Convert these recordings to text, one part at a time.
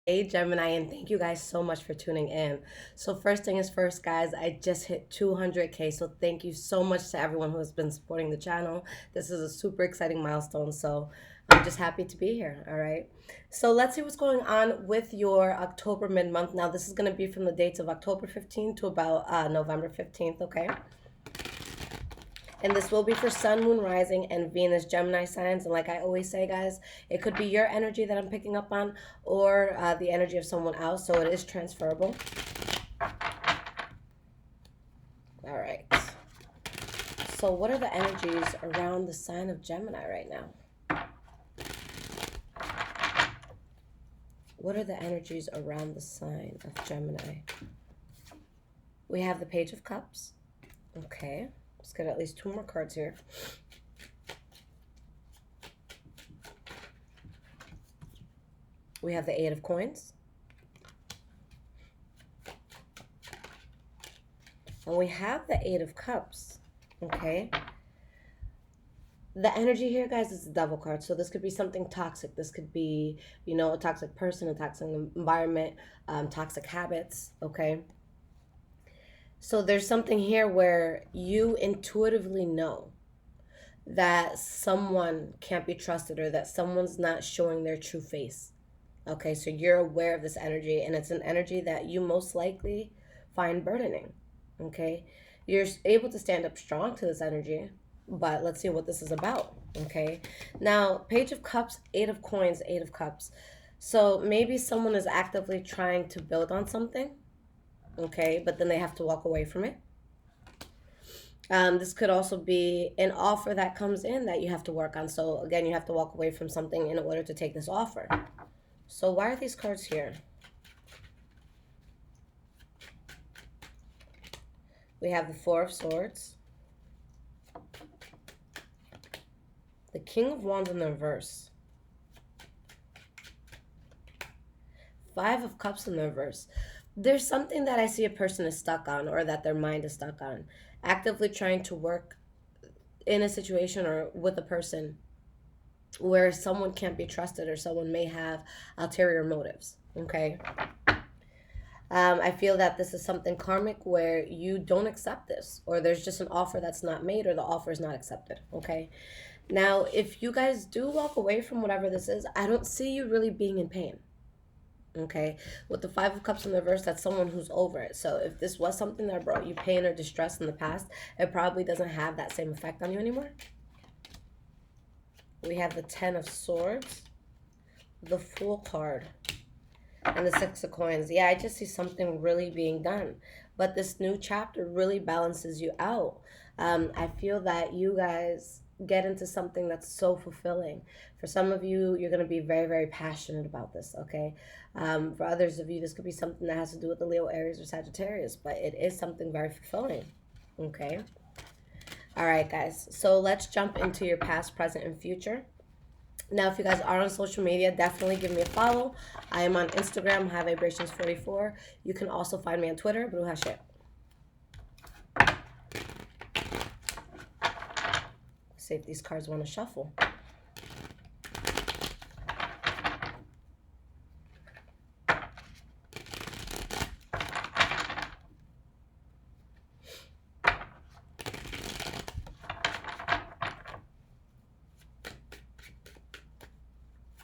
Hey Gemini, and thank you guys so much for tuning in. So first thing is first, guys, I just hit 200K, so thank you so much to everyone who has been supporting the channel. This is a super exciting milestone, so I'm just happy to be here. All right, so let's see what's going on with your October mid-month. Now this is going to be from the dates of October 15th to about November 15th. Okay, and this will be for Sun, Moon, Rising, and Venus Gemini signs. And like I always say, guys, it could be your energy that I'm picking up on, or the energy of someone else, so it is transferable. All right. So what are the energies around the sign of Gemini right now? What are the energies around the sign of Gemini? We have the Page of Cups. Okay. Let's get at least two more cards here. We have the Eight of Coins. And we have the Eight of Cups. Okay. The energy here, guys, is the Devil card. So this could be something toxic. This could be, you know, a toxic person, a toxic environment, toxic habits. Okay. So there's something here where you intuitively know that someone can't be trusted, or that someone's not showing their true face. Okay, so you're aware of this energy, and it's an energy that you most likely find burdening. Okay, you're able to stand up strong to this energy, but let's see what this is about. Okay, now Page of Cups, Eight of Coins, Eight of Cups. So maybe someone is actively trying to build on something, okay, but then they have to walk away from it. This could also be an offer that comes in that you have to work on. So again, you have to walk away from something in order to take this offer. So why are these cards here? We have the Four of Swords, the King of Wands in the reverse, Five of Cups in the reverse. There's something that I see a person is stuck on, or that their mind is stuck on, actively trying to work in a situation or with a person where someone can't be trusted, or someone may have ulterior motives. Okay. I feel that this is something karmic where you don't accept this, or there's just an offer that's not made, or the offer is not accepted. Okay. Now, if you guys do walk away from whatever this is, I don't see you really being in pain. Okay, with the Five of Cups in the reverse, that's someone who's over it. So if this was something that brought you pain or distress in the past, it probably doesn't have that same effect on you anymore. We have the Ten of Swords, the Fool card, and the Six of Coins. Yeah, I just see something really being done, but this new chapter really balances you out. I feel that you guys get into something that's so fulfilling. For some of you, you're going to be very, very passionate about this, okay? For others of you, this could be something that has to do with the Leo, Aries, or Sagittarius, but it is something very fulfilling, okay? All right, guys, so let's jump into your past, present, and future. Now, if you guys are on social media, definitely give me a follow. I am on Instagram, High Vibrations 44. You can also find me on Twitter, Bruja. See if these cards want to shuffle.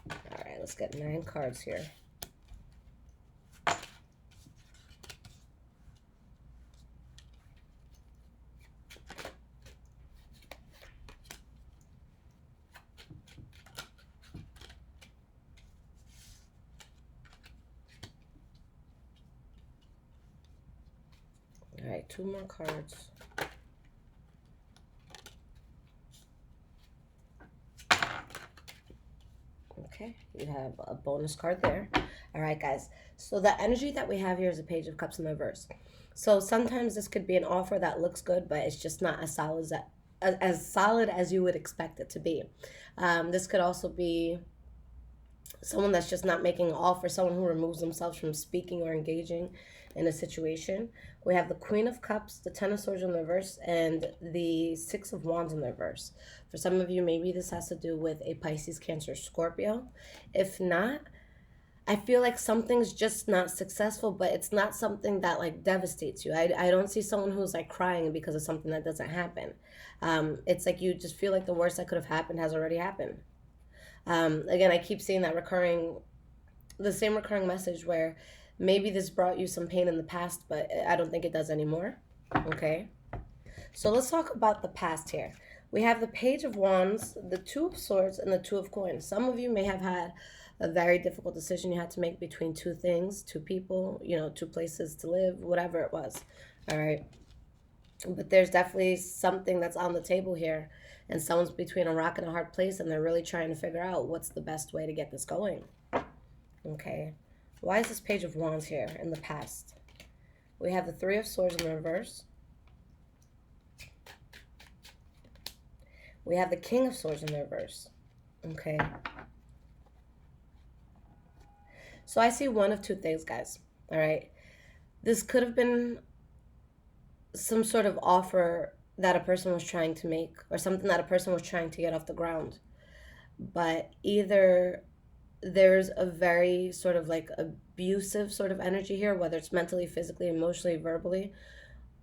All right, let's get 9 cards here. All right, 2 more cards. Okay, you have a bonus card there. All right, guys. So the energy that we have here is a Page of Cups in the reverse. So sometimes this could be an offer that looks good, but it's just not as solid as you would expect it to be. This could also be someone that's just not making an offer, someone who removes themselves from speaking or engaging in a situation. We have the Queen of Cups, the Ten of Swords in the reverse, and the Six of Wands in the reverse. For some of you, maybe this has to do with a Pisces, Cancer, Scorpio. If not, I feel like something's just not successful, but it's not something that like devastates you. I don't see someone who's like crying because of something that doesn't happen. It's like you just feel like the worst that could have happened has already happened. Again, I keep seeing that the same recurring message where maybe this brought you some pain in the past, but I don't think it does anymore. Okay. So let's talk about the past here. We have the Page of Wands, the Two of Swords, and the Two of Coins. Some of you may have had a very difficult decision you had to make between two things, two people, two places to live, whatever it was. All right. But there's definitely something that's on the table here, and someone's between a rock and a hard place, and they're really trying to figure out what's the best way to get this going. Okay. Why is this Page of Wands here in the past? We have the Three of Swords in the reverse. We have the King of Swords in the reverse. Okay. So I see one of two things, guys. All right. This could have been some sort of offer that a person was trying to make, or something that a person was trying to get off the ground. But either there's a very sort of like abusive sort of energy here, whether it's mentally, physically, emotionally, verbally,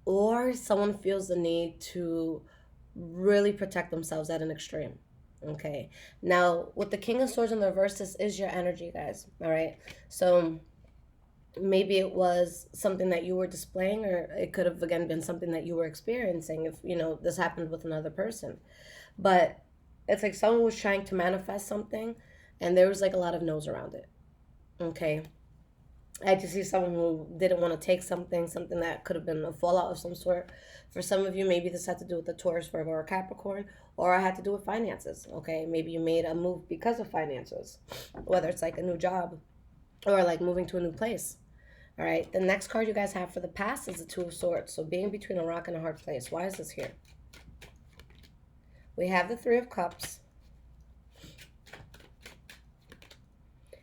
or someone feels the need to really protect themselves at an extreme. Okay. Now, with the King of Swords in the reverse, this is your energy, guys. All right. So maybe it was something that you were displaying, or it could have, again, been something that you were experiencing if, this happened with another person. But it's like someone was trying to manifest something, and there was like a lot of no's around it. Okay. I just see someone who didn't want to take something that could have been a fallout of some sort. For some of you, maybe this had to do with the Taurus, Virgo, or Capricorn, or it had to do with finances. Okay, maybe you made a move because of finances, whether it's like a new job or like moving to a new place. All right, the next card you guys have for the past is the Two of Swords. So being between a rock and a hard place. Why is this here? We have the Three of Cups.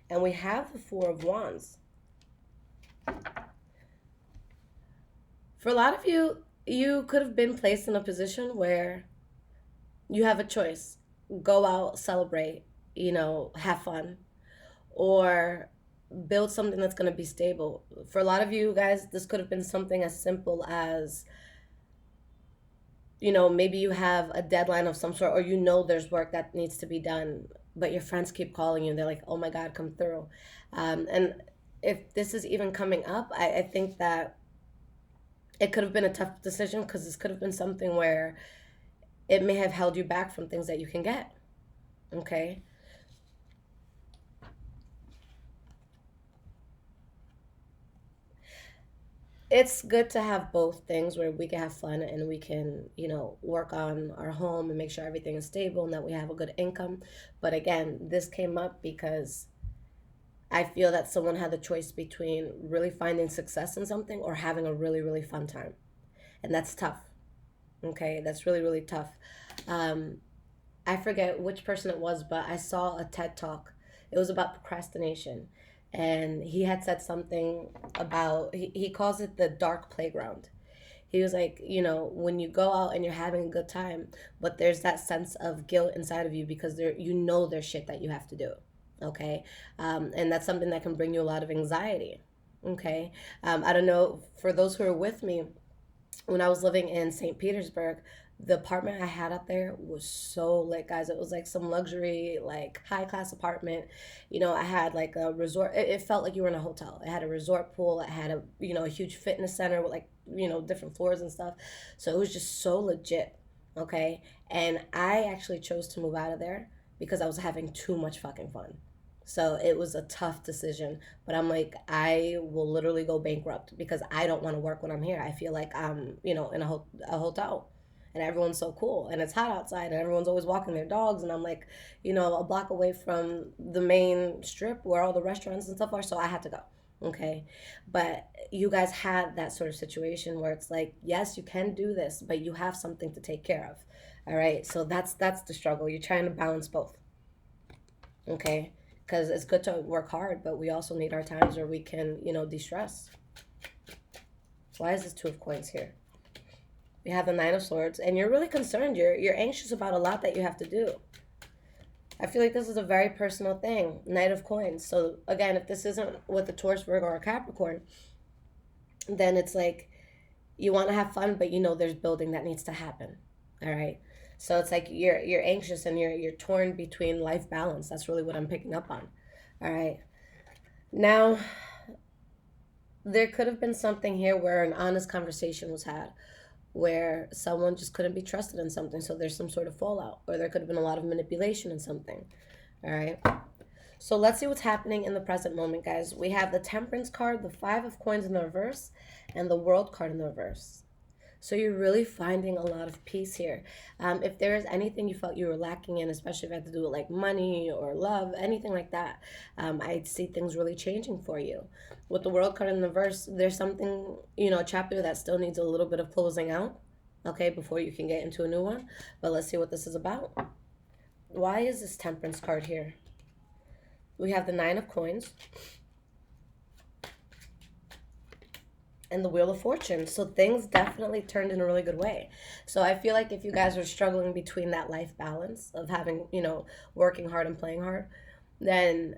And we have the Four of Wands. For a lot of you, you could have been placed in a position where you have a choice. Go out, celebrate, have fun, or build something that's going to be stable. For a lot of you guys, this could have been something as simple as, maybe you have a deadline of some sort, or there's work that needs to be done, but your friends keep calling you and they're like, oh my God, come through. And if this is even coming up, I think that it could have been a tough decision, because this could have been something where it may have held you back from things that you can get. Okay. It's good to have both things where we can have fun and we can, work on our home and make sure everything is stable and that we have a good income. But again, this came up because I feel that someone had the choice between really finding success in something or having a really, really fun time. And that's tough. Okay, that's really, really tough. I forget which person it was, but I saw a TED Talk. It was about procrastination. And he had said something about, he calls it the dark playground. He was like, when you go out and you're having a good time, but there's that sense of guilt inside of you because there's shit that you have to do. Okay. And that's something that can bring you a lot of anxiety. Okay. I don't know, for those who are with me, when I was living in St. Petersburg, the apartment I had up there was so lit, guys. It was like some luxury, like high class apartment. I had like a resort. It felt like you were in a hotel. It had a resort pool. It had a huge fitness center with like, different floors and stuff. So it was just so legit. Okay. And I actually chose to move out of there because I was having too much fucking fun. So it was a tough decision, but I'm like, I will literally go bankrupt because I don't want to work when I'm here. I feel like I'm, in a hotel, and everyone's so cool and it's hot outside and everyone's always walking their dogs. And I'm like, a block away from the main strip where all the restaurants and stuff are. So I had to go. Okay. But you guys had that sort of situation where it's like, yes, you can do this, but you have something to take care of. All right. So that's the struggle. You're trying to balance both. Okay. Because it's good to work hard, but we also need our times where we can, de-stress. Why is this Two of Coins here? We have the Nine of Swords, and you're really concerned. You're anxious about a lot that you have to do. I feel like this is a very personal thing. Knight of Coins. So again, if this isn't with a Taurus, Virgo, or a Capricorn, then it's like you want to have fun, but you know there's building that needs to happen. All right. So it's like you're anxious and you're torn between life balance. That's really what I'm picking up on. All right. Now, there could have been something here where an honest conversation was had, where someone just couldn't be trusted in something, so there's some sort of fallout, or there could have been a lot of manipulation in something. All right. So let's see what's happening in the present moment, guys. We have the Temperance card, the Five of Coins in the reverse, and the World card in the reverse. So you're really finding a lot of peace here. If there is anything you felt you were lacking in, especially if it had to do with like money or love, anything like that, I see things really changing for you. With the World card in the verse, there's something, a chapter that still needs a little bit of closing out, okay, before you can get into a new one. But let's see what this is about. Why is this Temperance card here? We have the Nine of Coins and the Wheel of Fortune. So things definitely turned in a really good way. So I feel like if you guys are struggling between that life balance of having, working hard and playing hard, then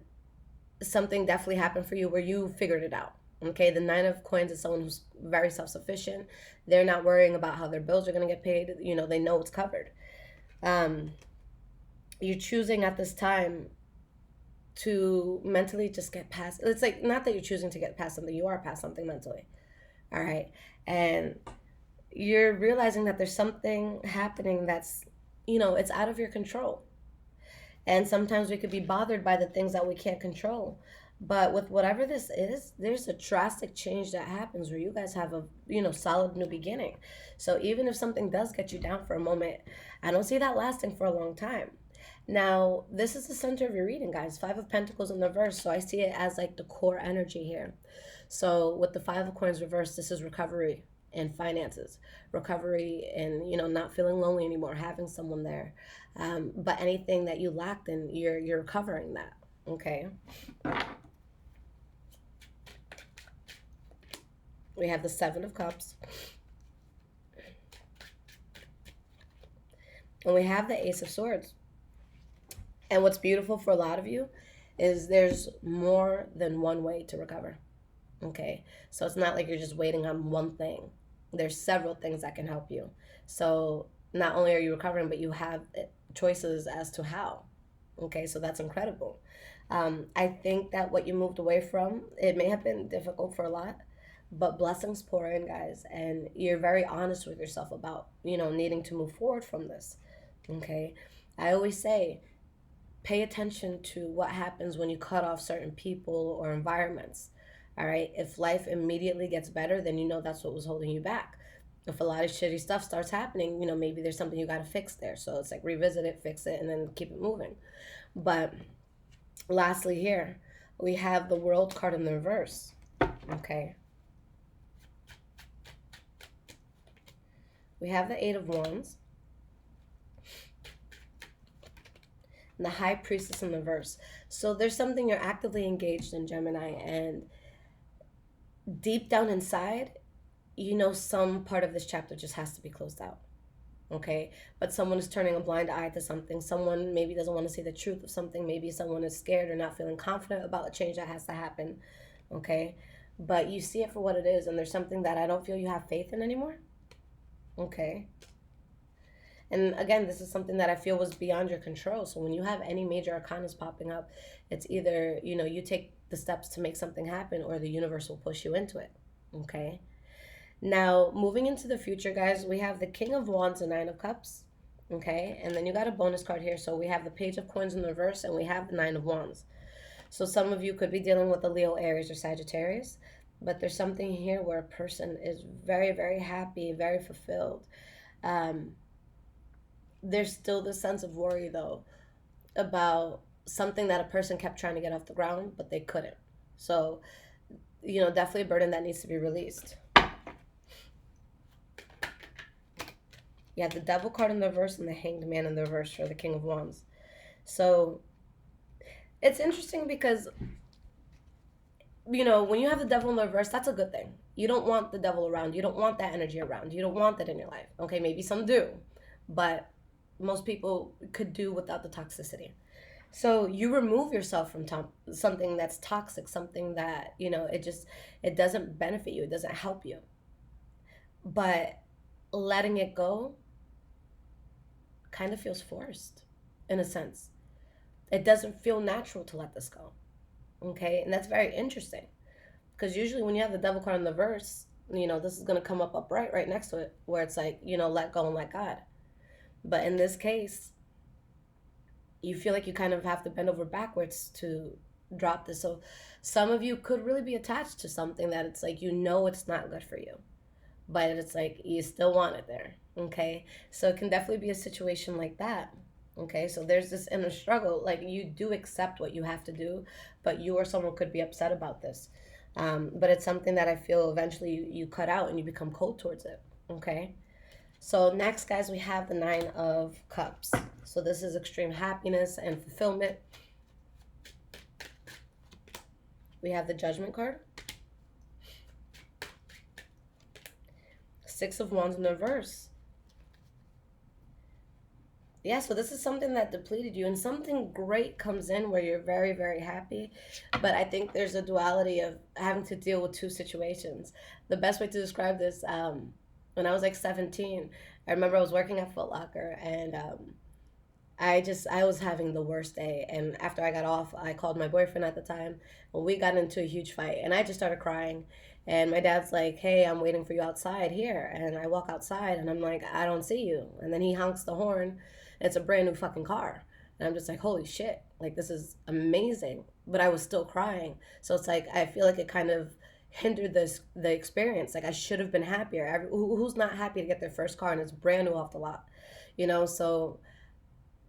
something definitely happened for you where you figured it out. Okay, the Nine of Coins is someone who's very self-sufficient. They're not worrying about how their bills are going to get paid. They know it's covered. You're choosing at this time to mentally just get past. It's like not that you're choosing to get past something, you are past something mentally. All right. And you're realizing that there's something happening that's, it's out of your control. And sometimes we could be bothered by the things that we can't control. But with whatever this is, there's a drastic change that happens where you guys have a, solid new beginning. So even if something does get you down for a moment, I don't see that lasting for a long time. Now, this is the center of your reading, guys. Five of Pentacles in the reverse. So I see it as like the core energy here. So with the Five of Coins reversed, this is recovery and finances. Recovery and, not feeling lonely anymore, having someone there. But anything that you lacked in, you're recovering that. Okay. We have the Seven of Cups. And we have the Ace of Swords. And what's beautiful for a lot of you is there's more than one way to recover. Okay. So it's not like you're just waiting on one thing. There's several things that can help you. So not only are you recovering, but you have choices as to how. Okay. So that's incredible. I think that what you moved away from, it may have been difficult for a lot, but blessings pour in, guys. And you're very honest with yourself about, needing to move forward from this. Okay. I always say, pay attention to what happens when you cut off certain people or environments. All right. If life immediately gets better, then that's what was holding you back. If a lot of shitty stuff starts happening, maybe there's something you got to fix there. So it's like revisit it, fix it, and then keep it moving. But lastly here, we have the World card in the reverse. Okay. We have the Eight of Wands. And the High Priestess in the reverse. So there's something you're actively engaged in, Gemini, and deep down inside, some part of this chapter just has to be closed out. Okay? But someone is turning a blind eye to something. Someone maybe doesn't want to see the truth of something. Maybe someone is scared or not feeling confident about a change that has to happen. Okay? But you see it for what it is, and there's something that I don't feel you have faith in anymore. Okay? And again, this is something that I feel was beyond your control. So when you have any major arcanas popping up, it's either, you take the steps to make something happen, or the universe will push you into it. Okay? Now, moving into the future, guys, we have the King of Wands and Nine of Cups. Okay? And then you got a bonus card here. So we have the Page of Coins in the reverse, and we have the Nine of Wands. So some of you could be dealing with a Leo, Aries, or Sagittarius. But there's something here where a person is very, very happy, very fulfilled. There's still this sense of worry, though, about something that a person kept trying to get off the ground, but they couldn't. So, definitely a burden that needs to be released. You have the Devil card in the reverse and the Hanged Man in the reverse for the King of Wands. So, it's interesting because, when you have the Devil in the reverse, that's a good thing. You don't want the devil around. You don't want that energy around. You don't want that in your life. Okay, maybe some do, but most people could do without the toxicity. So you remove yourself from something that's toxic, something that, it doesn't benefit you, it doesn't help you. But letting it go kind of feels forced in a sense. It doesn't feel natural to let this go. Okay? And that's very interesting. Because usually when you have the devil card in the verse, this is going to come up upright right next to it, where it's like, let go and let God. But in this case, you feel like you kind of have to bend over backwards to drop this. So some of you could really be attached to something that it's like, it's not good for you, but it's like you still want it there. Okay? So it can definitely be a situation like that. Okay? So there's this inner struggle. Like, you do accept what you have to do, but you or someone could be upset about this. But it's something that I feel eventually you cut out and you become cold towards it. Okay? So next, guys, we have the 9 of Cups. So this is extreme happiness and fulfillment. We have the Judgment card. 6 of Wands in the reverse. Yeah, so this is something that depleted you, and something great comes in where you're very, very happy. But I think there's a duality of having to deal with two situations. The best way to describe this, when I was like 17, I remember I was working at Foot Locker, and I was having the worst day. And after I got off, I called my boyfriend at the time, and we got into a huge fight, and I just started crying. And my dad's like, "Hey, I'm waiting for you outside here." And I walk outside, and I'm like, "I don't see you." And then he honks the horn. It's a brand new fucking car. And I'm just like, holy shit, like, this is amazing. But I was still crying. So it's like, I feel like it kind of hindered the experience. Like, I should have been happier. Who's not happy to get their first car and it's brand new off the lot? So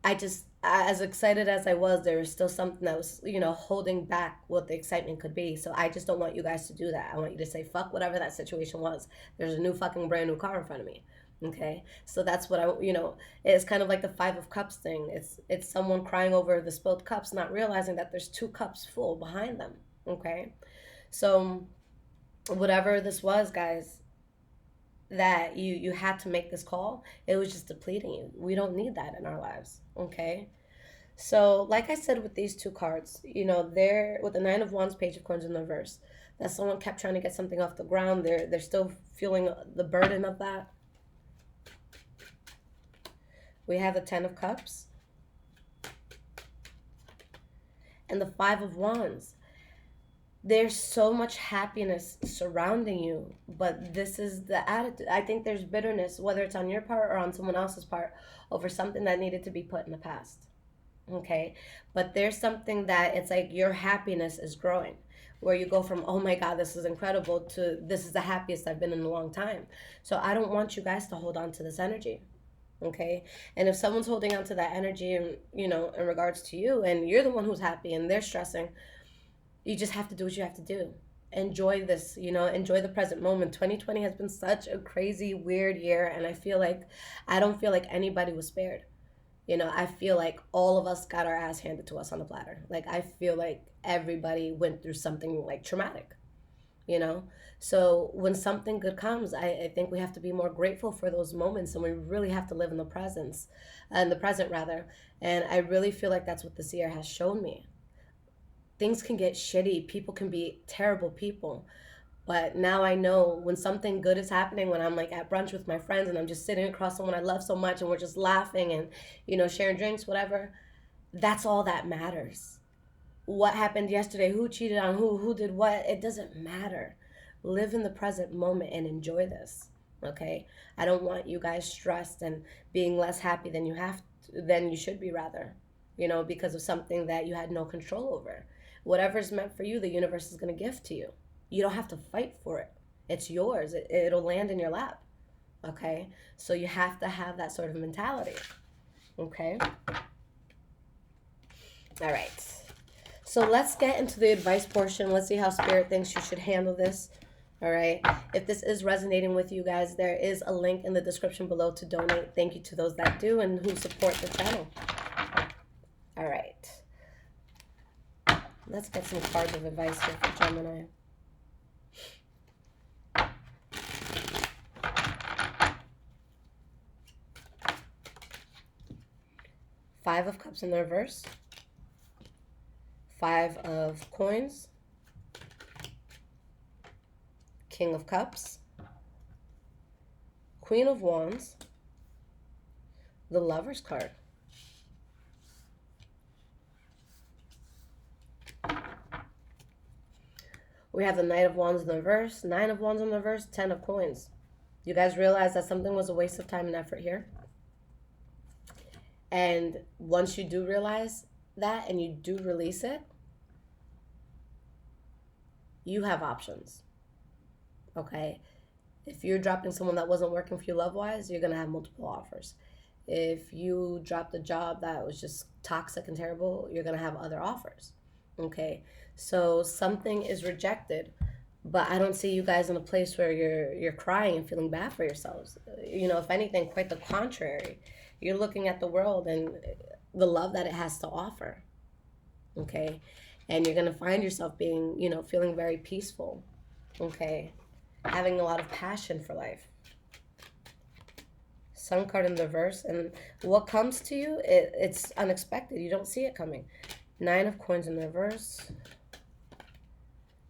as excited as I was, there was still something that was, holding back what the excitement could be. So I just don't want you guys to do that. I want you to say, fuck whatever that situation was. There's a new fucking brand new car in front of me. Okay, so that's what it's kind of like the 5 of Cups thing. It's someone crying over the spilled cups, not realizing that there's 2 cups full behind them. Okay, so whatever this was, guys, that you had to make this call, it was just depleting you. We don't need that in our lives. Okay, so like I said with these 2 cards, they're with the 9 of Wands, Page of Coins in the reverse. That someone kept trying to get something off the ground. They're still feeling the burden of that. We have the 10 of Cups and the 5 of Wands. There's so much happiness surrounding you, but this is the attitude. I think there's bitterness, whether it's on your part or on someone else's part, over something that needed to be put in the past. Okay? But there's something that it's like your happiness is growing, where you go from, oh my God, this is incredible, to this is the happiest I've been in a long time. So I don't want you guys to hold on to this energy. Okay, and if someone's holding on to that energy and in regards to you, and you're the one who's happy and they're stressing, you just have to do what you have to do. Enjoy this, enjoy the present moment. 2020 has been such a crazy, weird year, and I don't feel like anybody was spared. I feel like all of us got our ass handed to us on the platter. Like, I feel like everybody went through something like traumatic. So when something good comes, I think we have to be more grateful for those moments, and we really have to live in the present rather. And I really feel like that's what this year has shown me. Things can get shitty, people can be terrible people, but now I know when something good is happening, when I'm like at brunch with my friends and I'm just sitting across someone I love so much and we're just laughing and sharing drinks, whatever, that's all that matters. What happened yesterday, who cheated on who did what, it doesn't matter. Live in the present moment and enjoy this. Okay, I don't want you guys stressed and being less happy than you should be, rather, because of something that you had no control over. Whatever's meant for you, the universe is going to give to you. You don't have to fight for it. It's yours. It'll land in your lap. Okay, so you have to have that sort of mentality. Okay, all right. So let's get into the advice portion. Let's see how Spirit thinks you should handle this. All right. If this is resonating with you guys, there is a link in the description below to donate. Thank you to those that do and who support the channel. All right. Let's get some cards of advice here for Gemini. Five of Cups in the reverse. Five of Coins, King of Cups, Queen of Wands, the Lover's card. We have the Knight of Wands in the reverse, Nine of Wands in the reverse, Ten of Coins. You guys realize that something was a waste of time and effort here? And once you do realize that and you do release it, you have options. Okay? If you're dropping someone that wasn't working for you love-wise, you're going to have multiple offers. If you dropped a job that was just toxic and terrible, you're going to have other offers. Okay? So something is rejected, but I don't see you guys in a place where you're crying and feeling bad for yourselves. You know, if anything, quite the contrary. You're looking at the world and the love that it has to offer. Okay? And you're going to find yourself being, you know, feeling very peaceful. Okay? Having a lot of passion for life. Sun card in the reverse, and what comes to you, it's unexpected. You don't see it coming. Nine of Coins in the reverse.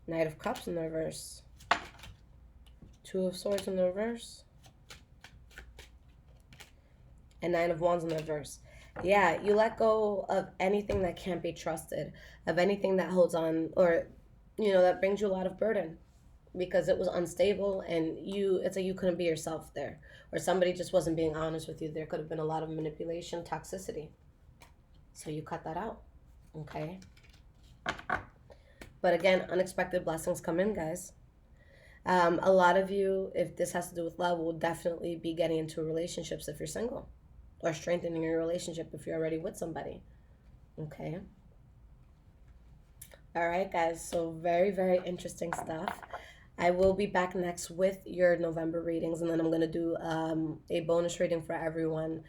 Knight of Cups in the reverse. Two of Swords in the reverse. And Nine of Wands in the reverse. Yeah, you let go of anything that can't be trusted, of anything that holds on, or, you know, that brings you a lot of burden because it was unstable and it's like you couldn't be yourself there, or somebody just wasn't being honest with you. There could have been a lot of manipulation, toxicity. So you cut that out, okay? But again, unexpected blessings come in, guys. A lot of you, if this has to do with love, will definitely be getting into relationships if you're single, or strengthening your relationship if you're already with somebody. Okay. All right, guys. So very, very interesting stuff. I will be back next with your November readings, and then I'm going to do a bonus reading for everyone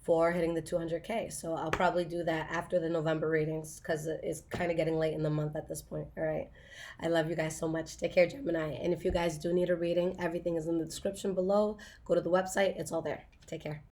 for hitting the 200K. So I'll probably do that after the November readings because it's kind of getting late in the month at this point. All right. I love you guys so much. Take care, Gemini. And if you guys do need a reading, everything is in the description below. Go to the website. It's all there. Take care.